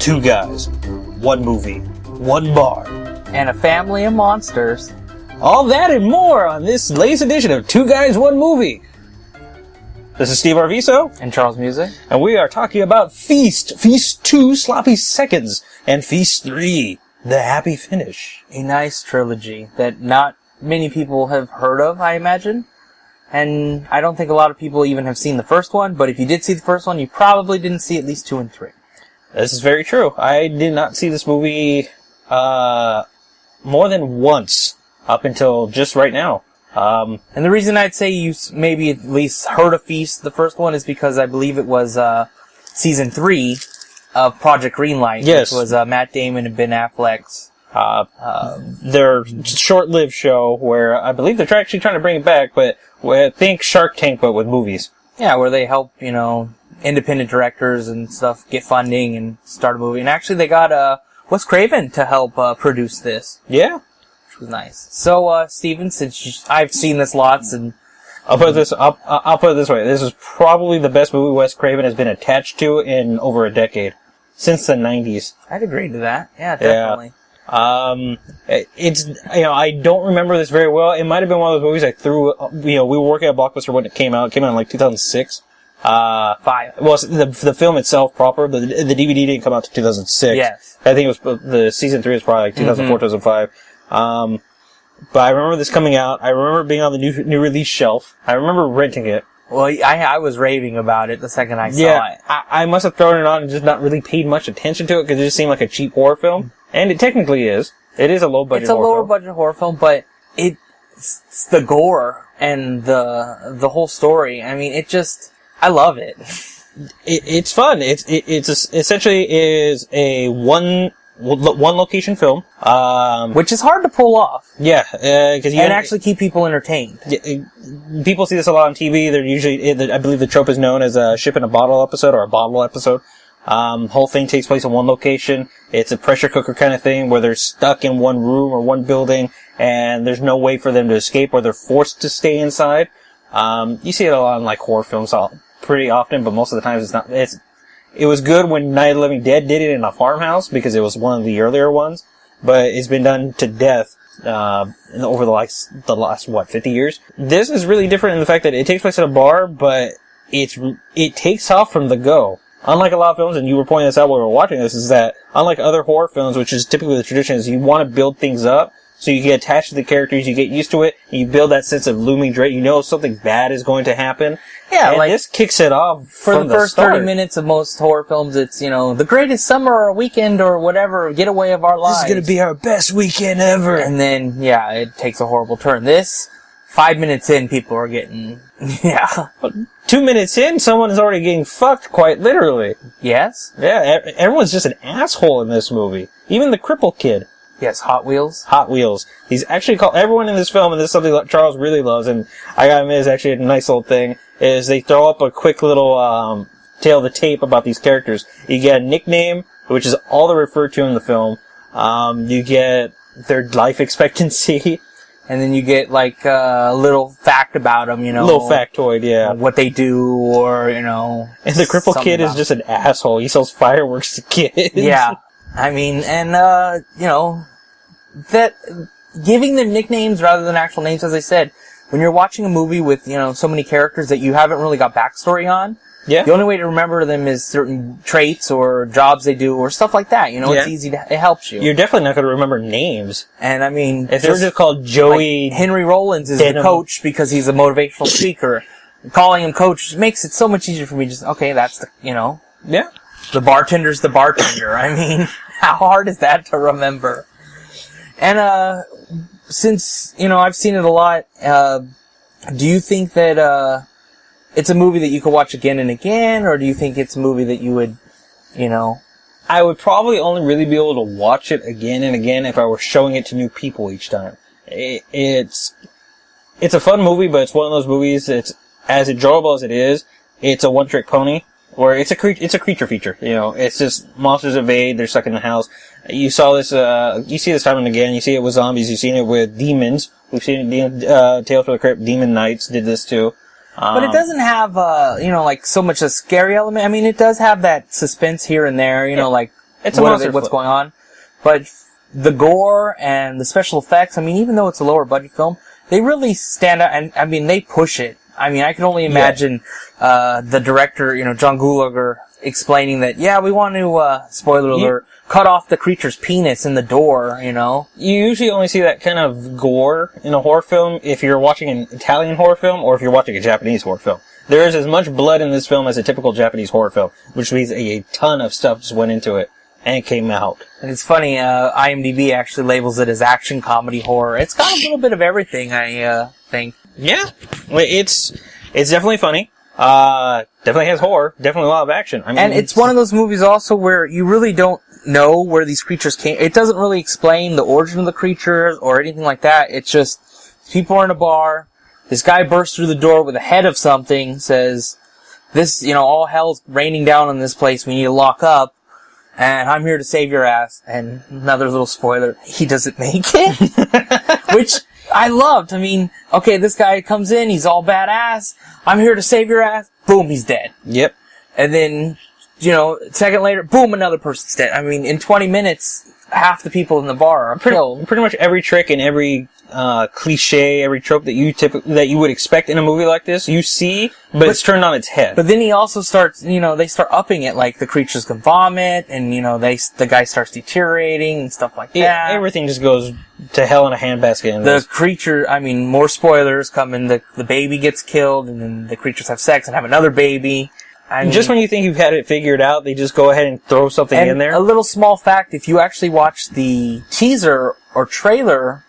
Two guys, one movie, one bar, and a family of monsters. All that and more on this latest edition of Two Guys, One Movie. This is Steve Arviso. And Charles Musick. And we are talking about Feast, Feast 2, Sloppy Seconds, and Feast 3, The Happy Finish. A nice trilogy that not many people have heard of, I imagine. And I don't think a lot of people even have seen the first one, but if you did see the first one, you probably didn't see at least 2 and 3. This is very true. I did not see this movie more than once up until just right now. And the reason I'd say you maybe at least heard of Feast, the first one, is because I believe it was season 3 of Project Greenlight, yes, which was Matt Damon and Ben Affleck's their short-lived show where I believe they're actually trying to bring it back, but I think Shark Tank, but with movies. Yeah, where they help, independent directors and stuff get funding and start a movie. And actually they got Wes Craven to help produce this. Yeah. Which was nice. So, Steven, since I've seen this lots and... I'll put it this way. This is probably the best movie Wes Craven has been attached to in over a decade. Since the 90s. I'd agree to that. Yeah, definitely. Yeah. It's, I don't remember this very well. It might have been one of those movies I threw, we were working at Blockbuster when it came out. It came out in like 2006. 5. Well, the film itself proper, but the DVD didn't come out to 2006. Yes. I think it was, the season 3 was probably like 2004, 2005. But I remember this coming out. I remember being on the new release shelf. I remember renting it. Well, I was raving about it the second I saw it. I must have thrown it on and just not really paid much attention to it because it just seemed like a cheap horror film. And it technically is. It is a low-budget horror film. It's a lower-budget horror film, but it's the gore and the whole story. I mean, I love it. It's fun. It's essentially is a one location film, which is hard to pull off. Yeah, because actually keep people entertained. People see this a lot on TV. They're usually, I believe, the trope is known as a ship in a bottle episode or a bottle episode. Whole thing takes place in one location. It's a pressure cooker kind of thing where they're stuck in one room or one building, and there's no way for them to escape, or they're forced to stay inside. You see it a lot in like horror films pretty often, but most of the times it's not. It was good when Night of the Living Dead did it in a farmhouse because it was one of the earlier ones, but it's been done to death over the last 50 years. This is really different in the fact that it takes place at a bar, but it takes off from the go. Unlike a lot of films, and you were pointing this out while we were watching this, is that unlike other horror films, which is typically the tradition, is you want to build things up so you get attached to the characters, you get used to it, and you build that sense of looming dread. You know something bad is going to happen. Yeah, and like this kicks it off for from the first start. 30 minutes of most horror films. It's the greatest summer or weekend or whatever getaway of our lives. This is going to be our best weekend ever. And then it takes a horrible turn. This 5 minutes in, people are getting 2 minutes in, someone is already getting fucked, quite literally. Yes. Yeah, everyone's just an asshole in this movie. Even the cripple kid. Yes, Hot Wheels. Hot Wheels. He's actually called everyone in this film, and this is something that Charles really loves, and I gotta admit, is actually a nice little thing, is they throw up a quick little tail of the tape about these characters. You get a nickname, which is all they're referred to in the film. You get their life expectancy. And then you get, a little fact about them, Little factoid, yeah. What they do, or, And the cripple kid is just an asshole. He sells fireworks to kids. Yeah. I mean, and, that, giving them nicknames rather than actual names, as I said, when you're watching a movie with, so many characters that you haven't really got backstory on, yeah, the only way to remember them is certain traits or jobs they do or stuff like that. It's easy it helps you. You're definitely not going to remember names. And I mean, if they're just called Joey, Henry Rollins is the coach because he's a motivational speaker. Calling him coach makes it so much easier for me. That's the, yeah. The bartender's the bartender. I mean, how hard is that to remember? And, since, I've seen it a lot, do you think that, it's a movie that you could watch again and again, or do you think it's a movie that you would, I would probably only really be able to watch it again and again if I were showing it to new people each time. It's a fun movie, but it's one of those movies that's as enjoyable as it is. It's a one-trick pony, or it's a creature feature. It's just monsters invade, they're stuck in the house. You saw this, you see this time and again. You see it with zombies. You've seen it with demons. We've seen it, Tales from the Crypt. Demon Knights did this too. But it doesn't have, so much a scary element. I mean, it does have that suspense here and there, like It's a monster what's flick. going on. But the gore and the special effects, I mean, even though it's a lower budget film, they really stand out, and I mean, they push it. I mean, I can only imagine the director, John Gulager, explaining that, we want to, spoiler alert, cut off the creature's penis in the door, You usually only see that kind of gore in a horror film if you're watching an Italian horror film or if you're watching a Japanese horror film. There is as much blood in this film as a typical Japanese horror film, which means a ton of stuff just went into it and it came out. And it's funny, IMDb actually labels it as action, comedy, horror. It's got a little bit of everything, I think. Yeah. It's definitely funny. Definitely has horror. Definitely a lot of action. I mean, and it's one of those movies also where you really don't know where these creatures came. It doesn't really explain the origin of the creatures or anything like that. It's just people are in a bar. This guy bursts through the door with a head of something, says, this, all hell's raining down on this place. We need to lock up. And I'm here to save your ass. And another little spoiler, he doesn't make it. Which I loved. I mean, okay, this guy comes in, he's all badass. I'm here to save your ass. Boom, he's dead. Yep. And then, a second later, boom, another person's dead. I mean, in 20 minutes, half the people in the bar are killed. Pretty much every trick and every cliche, every trope that you would expect in a movie like this, you see, but it's turned on its head. But then he also starts, they start upping it, like the creatures can vomit, and the guy starts deteriorating and stuff like that. Everything just goes to hell in a handbasket. In the creature, I mean, more spoilers come in. The baby gets killed, and then the creatures have sex and have another baby. I mean, just when you think you've had it figured out, they just go ahead and throw something in there. A little small fact: if you actually watch the teaser or trailer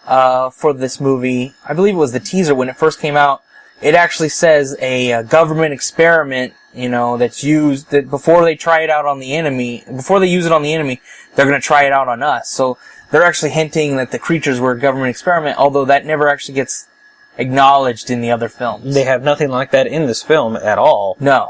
for this movie, I believe it was the teaser when it first came out, it actually says a government experiment, that's used, that before they try it out on the enemy, before they use it on the enemy, they're going to try it out on us. So they're actually hinting that the creatures were a government experiment, although that never actually gets acknowledged in the other films. They have nothing like that in this film at all. No.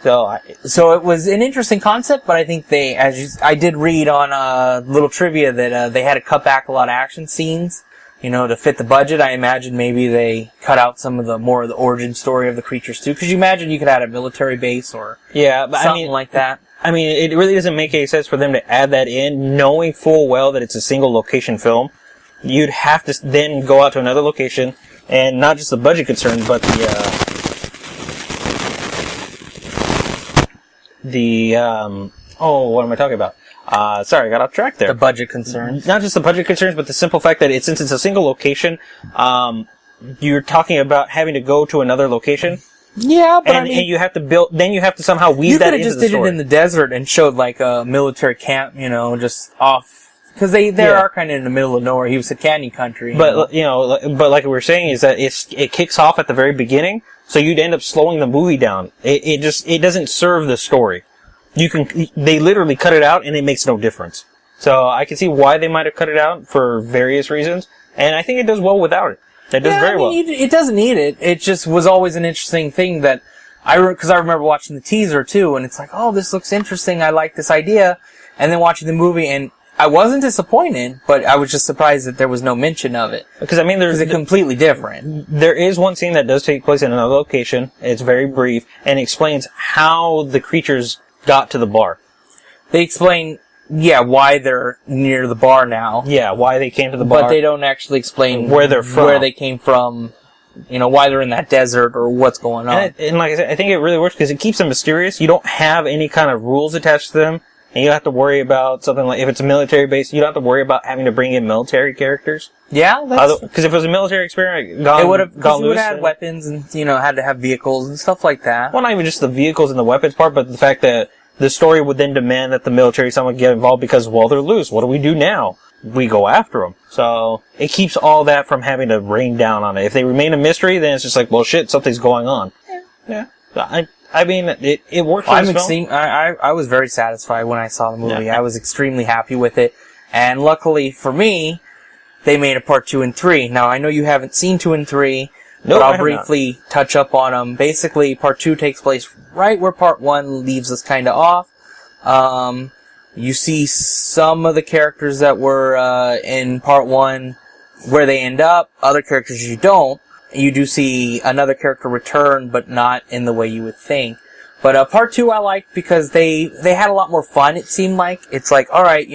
So it was an interesting concept, but I think I did read on little trivia that they had to cut back a lot of action scenes, to fit the budget. I imagine maybe they cut out some of the more of the origin story of the creatures too, because you imagine you could add a military base or something like that. I mean, it really doesn't make any sense for them to add that in, knowing full well that it's a single location film. You'd have to then go out to another location, and not just the budget concern, but what am I talking about? Sorry, I got off track there. The budget concerns. Not just the budget concerns, but the simple fact that since it's a single location, you're talking about having to go to another location. Yeah, but and you have to build, then you have to somehow weave that into the story. You could have just did it in the desert and showed like a military camp, just off, because they are kind of in the middle of nowhere. He was a canyon country. But, but like we were saying is that it kicks off at the very beginning, so you'd end up slowing the movie down. It doesn't serve the story. They literally cut it out and it makes no difference. So I can see why they might have cut it out for various reasons, and I think it does well without it. It does very well. It doesn't need it. It just was always an interesting thing that because I remember watching the teaser too, and it's like, oh, this looks interesting. I like this idea. And then watching the movie, and I wasn't disappointed, but I was just surprised that there was no mention of it. Because it's completely different. There is one scene that does take place in another location. It's very brief, and it explains how the creatures got to the bar. They explain, why they're near the bar now. Yeah, why they came to the bar. But they don't actually explain where they're from, where they came from, why they're in that desert or what's going on. And like I said, I think it really works because it keeps them mysterious. You don't have any kind of rules attached to them, and you don't have to worry about something like, if it's a military base, you don't have to worry about having to bring in military characters. Yeah, because if it was a military experiment, it would have had weapons and had to have vehicles and stuff like that. Well, not even just the vehicles and the weapons part, but the fact that the story would then demand that the military someone get involved because, well, they're loose. What do we do now? We go after them. So it keeps all that from having to rain down on it. If they remain a mystery, then it's just like, well, shit, something's going on. Yeah. I mean, it works for this film. I was very satisfied when I saw the movie. Yeah. I was extremely happy with it. And luckily for me, they made a part 2 and 3. Now, I know you haven't seen 2 and 3, but I'll briefly touch up on them. Basically, part 2 takes place right where part 1 leaves us kind of off. You see some of the characters that were in part 1 where they end up. Other characters you don't. You do see another character return, but not in the way you would think. But part 2 I liked because they had a lot more fun, it seemed like. It's like, alright,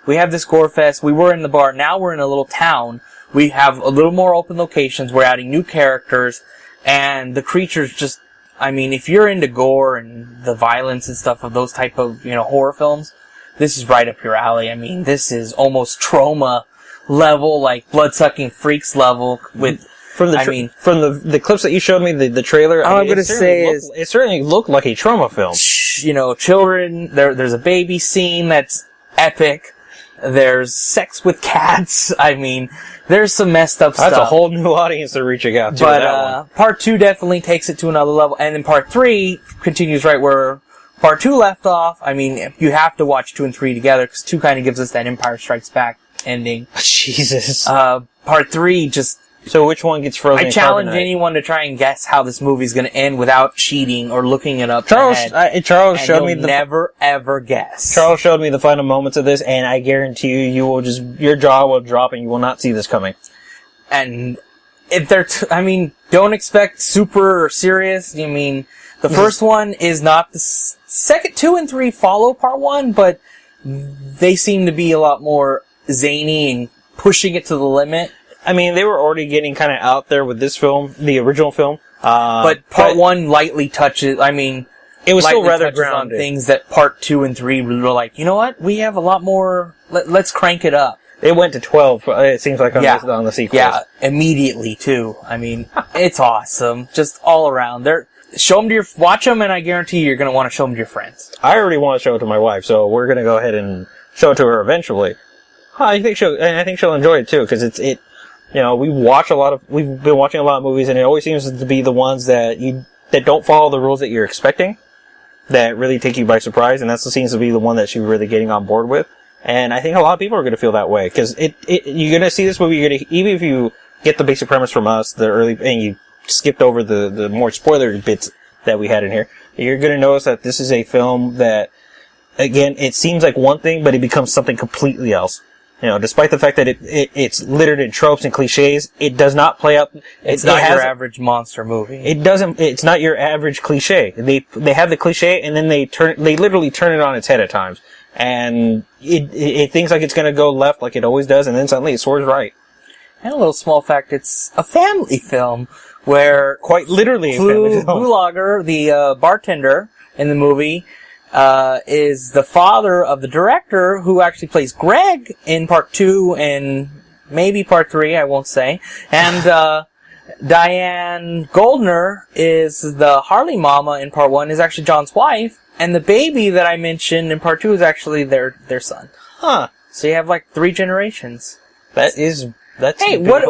we have this gore fest, we were in the bar, now we're in a little town. We have a little more open locations, we're adding new characters, and the creatures just, if you're into gore and the violence and stuff of those type of, horror films, this is right up your alley. This is almost trauma level, like blood-sucking freaks level with... From the clips that you showed me, the trailer, all I'm going to say is... It certainly looked like a trauma film. Children, there's a baby scene that's epic. There's sex with cats. There's some messed up stuff. That's a whole new audience they're reaching out to. But part 2 definitely takes it to another level. And then part 3 continues right where part 2 left off. You have to watch 2 and 3 together, because 2 kind of gives us that Empire Strikes Back ending. Jesus. Part 3 just... So which one gets frozen? I challenge anyone to try and guess how this movie's going to end without cheating or looking it up. Charles showed me never ever guess. Charles showed me the final moments of this, and I guarantee you will your jaw will drop and you will not see this coming. And if they're, don't expect super serious. The first one is not the second. 2 and 3 follow part 1, but they seem to be a lot more zany and pushing it to the limit. They were already getting kind of out there with this film, the original film. But part 1 lightly touches, it was still rather grounded. On things that part 2 and 3 were like, you know what? We have a lot more, let's crank it up. It went to 12, it seems like, on the sequels. Yeah, immediately, too. It's awesome. Just all around. Watch them, and I guarantee you're going to want to show them to your friends. I already want to show it to my wife, so we're going to go ahead and show it to her eventually. I think she'll enjoy it, too, because we've been watching a lot of movies, and it always seems to be the ones that don't follow the rules that you're expecting, that really take you by surprise, and that seems to be the one that she's really getting on board with. And I think a lot of people are going to feel that way, because you're going to see this movie, even if you get the basic premise from us, and you skipped over the more spoiler bits that we had in here, you're going to notice that this is a film that, again, it seems like one thing, but it becomes something completely else. Despite the fact that it's littered in tropes and cliches, it does not play up. It's not your average monster movie. It's not your average cliche. They have the cliche, and then they literally turn it on its head at times. And it thinks like it's gonna go left like it always does, and then suddenly it soars right. And a little small fact, it's a family film where... Quite literally a family film. Blue the bartender in the movie, is the father of the director who actually plays Greg in part 2 and maybe part 3, I won't say. And, Diane Goldner is the Harley mama in part 1, is actually John's wife, and the baby that I mentioned in part 2 is actually their son. Huh. So you have 3 generations. That's hey, what,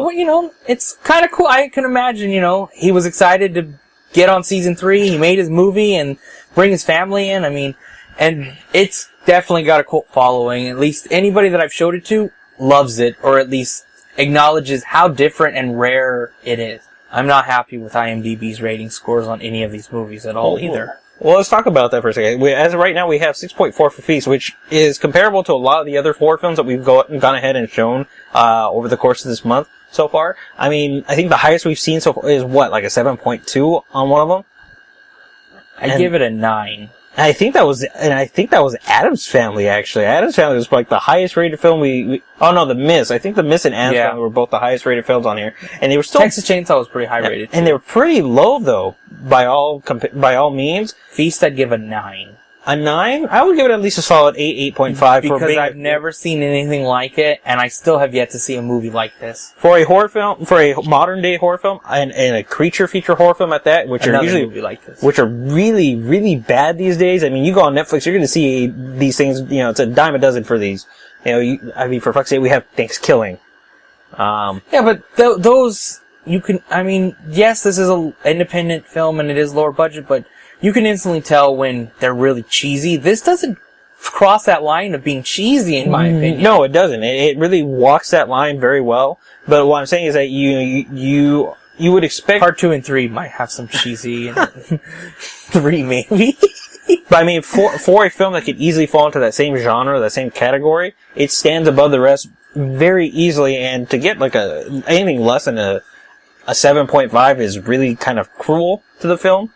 it's kind of cool. I can imagine, he was excited to get on season 3, he made his movie and bring his family in. And it's definitely got a cult following. At least anybody that I've showed it to loves it, or at least acknowledges how different and rare it is. I'm not happy with IMDb's rating scores on any of these movies at all either. Well, let's talk about that for a second. As of right now, we have 6.4 for Feast, which is comparable to a lot of the other horror films that we've gone ahead and shown over the course of this month so far. I think the highest we've seen so far is what, like a 7.2 on one of them? I give it a 9. I think that was Addams Family, actually. Addams Family was like the highest rated film oh no, The Mist. I think The Mist and Addams Family were both the highest rated films on here. And they were still... Texas Chainsaw was pretty high rated. And they were pretty low, though, by all means. Feast, I'd give a 9. A 9? I would give it at least a solid 8, 8.5. Because I've never seen anything like it, and I still have yet to see a movie like this. For a horror film, for a modern day horror film, and a creature feature horror film at that, which are usually, movie like this. Which are really, really bad these days. You go on Netflix, you're going to see these things, it's a dime a dozen for these. For fuck's sake, we have Thanksgiving. Yeah, but those, you can, yes, this is an independent film and it is lower budget, but you can instantly tell when they're really cheesy. This doesn't cross that line of being cheesy, in my opinion. No, it doesn't. It really walks that line very well. But what I'm saying is that you would expect... Part 2 and 3 might have some cheesy, and 3 maybe. But for a film that could easily fall into that same genre, that same category, it stands above the rest very easily, and to get anything less than a 7.5 is really kind of cruel to the film.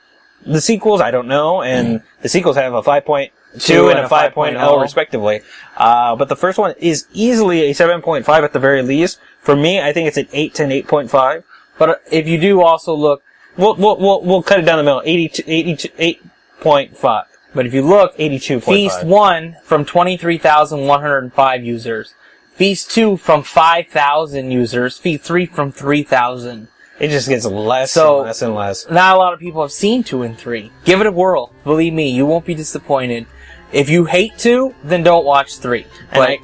The sequels, I don't know, and the sequels have a 5.2 and a 5.0 respectively. But the first one is easily a 7.5 at the very least. For me, I think it's an 8 to an 8.5. But if you do also look, we'll cut it down the middle. 8.5. But if you look, 82.5. Feast 1 from 23,105 users. Feast 2 from 5,000 users. Feast 3 from 3,000. It just gets less and less and less. Not a lot of people have seen 2 and 3. Give it a whirl. Believe me, you won't be disappointed. If you hate 2, then don't watch 3. But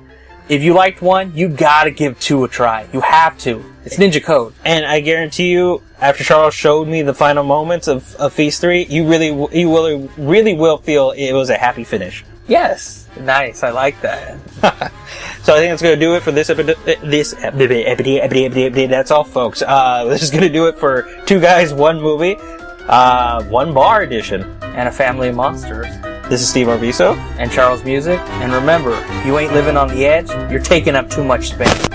if you liked 1, you gotta give 2 a try. You have to. It's Ninja Code. And I guarantee you, after Charles showed me the final moments of Feast 3, you really will feel it was a happy finish. Yes. Nice. I like that. So I think that's going to do it for this episode. That's all, folks. This is going to do it for Two Guys, One Movie, One Bar edition. And a family of monsters. This is Steve Arviso. And Charles Musick. And remember, if you ain't living on the edge, you're taking up too much space.